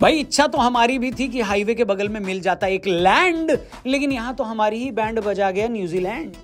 भाई इच्छा तो हमारी भी थी कि हाईवे के बगल में मिल जाता एक लैंड, लेकिन यहां तो हमारी ही बैंड बजा गया न्यूजीलैंड।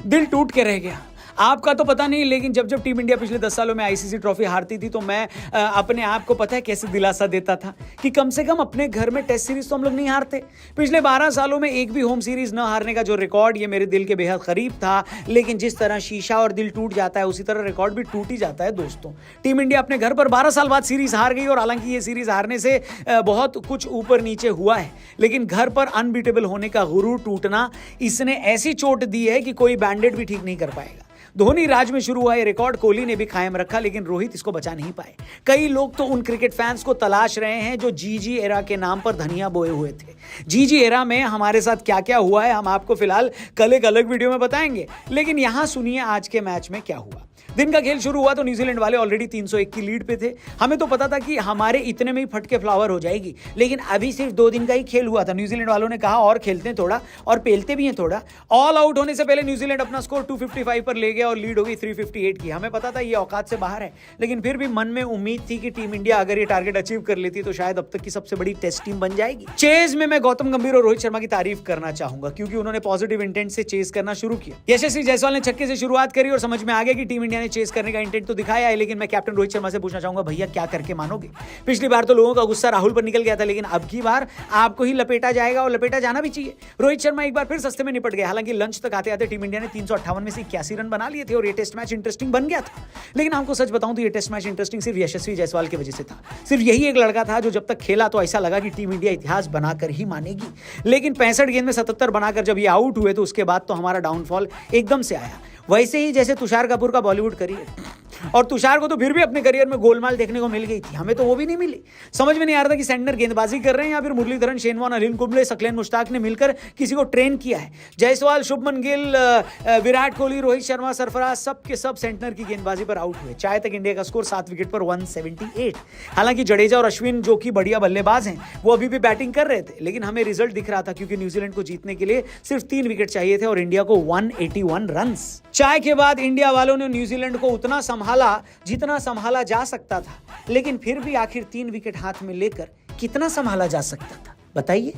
दिल टूट के रह गया। आपका तो पता नहीं, लेकिन जब जब टीम इंडिया पिछले 10 सालों में आईसीसी ट्रॉफी हारती थी तो मैं अपने आप को पता है कैसे दिलासा देता था कि कम से कम अपने घर में टेस्ट सीरीज तो हम लोग नहीं हारते। पिछले 12 सालों में एक भी होम सीरीज न हारने का जो रिकॉर्ड, ये मेरे दिल के बेहद करीब था। लेकिन जिस तरह शीशा और दिल टूट जाता है उसी तरह रिकॉर्ड भी टूट ही जाता है दोस्तों। टीम इंडिया अपने घर पर 12 साल बाद सीरीज हार गई, और हालांकि ये सीरीज हारने से बहुत कुछ ऊपर नीचे हुआ है, लेकिन घर पर अनबीटेबल होने का गुरूर टूटना, इसने ऐसी चोट दी है कि कोई बैंडेड भी ठीक नहीं कर पाएगा। धोनी राज में शुरू हुआ ये रिकॉर्ड कोहली ने भी कायम रखा, लेकिन रोहित इसको बचा नहीं पाए। कई लोग तो उन क्रिकेट फैंस को तलाश रहे हैं जो जीजी एरा के नाम पर धनिया बोए हुए थे। जीजी एरा में हमारे साथ क्या क्या हुआ है हम आपको फिलहाल कल एक अलग वीडियो में बताएंगे, लेकिन यहां सुनिए आज के मैच में क्या हुआ। दिन का खेल शुरू हुआ तो न्यूजीलैंड वाले ऑलरेडी 301 की लीड पे थे। हमें तो पता था कि हमारे इतने में ही फटके फ्लावर हो जाएगी, लेकिन अभी सिर्फ 2 दिन का ही खेल हुआ था। न्यूजीलैंड वालों ने कहा और खेलते हैं थोड़ा, और पेलते भी हैं थोड़ा। ऑल आउट होने से पहले न्यूजीलैंड अपना स्कोर 255 पर ले गया और लीड हो गई 358 की। हमें पता था ये औकात से बाहर है, लेकिन फिर भी मन में उम्मीद थी कि टीम इंडिया अगर ये टारगेट अचीव कर लेती तो शायद अब तक की सबसे बड़ी टेस्ट टीम बन जाएगी। चेज में मैं गौतम गंभीर और रोहित शर्मा की तारीफ करना चाहूंगा, क्योंकि उन्होंने पॉजिटिव इंटेंट से चेज करना शुरू किया। यशस्वी जायसवाल ने छक्के से शुरुआत करी और समझ में आ गया कि टीम इंडिया ने चेज करने का इंटेंट तो दिखाया है, लेकिन मैं कैप्टन रोहित शर्मा से पूछना चाहूंगा, भैया क्या करके मानोगे? पिछली बार तो लोगों का गुस्सा राहुल पर निकल गया था, लेकिन अब की बार आपको ही लपेटा जाएगा, और लपेटा जाना भी चाहिए। रोहित शर्मा एक बार फिर सस्ते में निपट गए। हालांकि लंच तक आते आते टीम इंडिया ने 358 में से 81 रन बना लिए थे और ये टेस्ट मैच इंटरेस्टिंग बन गया था। लेकिन आपको सच बताऊं तो ये टेस्ट मैच इंटरेस्टिंग सिर्फ यशस्वी जायसवाल की वजह से था। सिर्फ यही एक लड़का था जो जब तक खेला तो ऐसा लगा कि टीम इंडिया इतिहास बनाकर ही मानेगी, लेकिन 65 गेंद में 77 बनाकर जब ये आउट हुए तो उसके बाद तो हमारा डाउनफॉल एकदम से आया। वैसे ही जैसे तुषार कपूर का बॉलीवुड करियर, और तुषार को तो फिर भी अपने करियर में गोलमाल देखने को मिल गई थी, हमें तो वो भी नहीं मिली। समझ में नहीं आ रहा था कि सेंटर गेंदबाजी कर रहे हैं या फिर मुरलीधरन, शेन वॉर्न, अनिल कुंबले, सकलेन मुश्ताक ने मिलकर किसी को ट्रेन किया है। जायसवाल, शुभमन गिल, विराट कोहली, रोहित शर्मा, सरफराज सब के सब सेंटर की गेंदबाजी पर आउट हुए। चाहे तक इंडिया का स्कोर 7 विकेट पर 178। हालांकि जडेजा और अश्विन जो कि बढ़िया बल्लेबाज हैं वो अभी भी बैटिंग कर रहे थे, लेकिन हमें रिजल्ट दिख रहा था क्योंकि न्यूजीलैंड को जीतने के लिए सिर्फ 3 विकेट चाहिए थे और इंडिया को 181 रन। चाय के बाद इंडिया वालों ने न्यूजीलैंड को उतना संभाला जितना संभाला जा सकता था, लेकिन फिर भी आखिर 3 विकेट हाथ में लेकर कितना संभाला जा सकता था बताइए।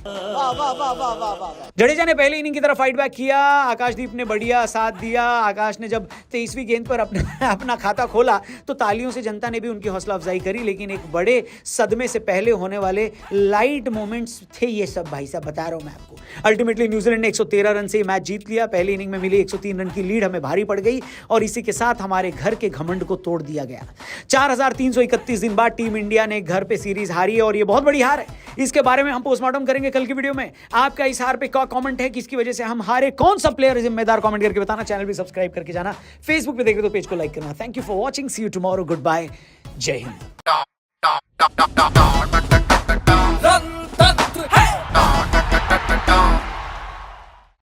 जडेजा ने पहले इनिंग की तरफ फाइट बैक किया, आकाशदीप ने बढ़िया साथ दिया। आकाश ने जब 23वीं गेंद पर अपना खाता खोला तो तालियों से जनता ने भी उनकी हौसला अफजाई करी, लेकिन एक बड़े सदमे से पहले होने वाले लाइट मोमेंट्स थे ये सब, भाई साहब बता रहा हूं मैं आपको। अल्टीमेटली न्यूजीलैंड ने 113 रन से मैच जीत लिया। पहली इनिंग में मिली 103 रन की लीड हमें भारी पड़ गई और इसी के साथ हमारे घर के घमंड को तोड़ दिया गया। 4331 दिन बाद टीम इंडिया ने घर पे सीरीज हारी है और ये बहुत बड़ी हार है। इसके बारे में हम पोस्टमार्टम करेंगे कल की वीडियो में। आपका इस हार पे क्या कमेंट है, किसकी वजह से हम हारे, कौन सा प्लेयर जिम्मेदार, कमेंट करके बताना। चैनल भी सब्सक्राइब करके जाना, फेसबुक पे देख रहे तो पेज को लाइक करना। Thank you for watching, see you tomorrow, good bye, जय हिंद।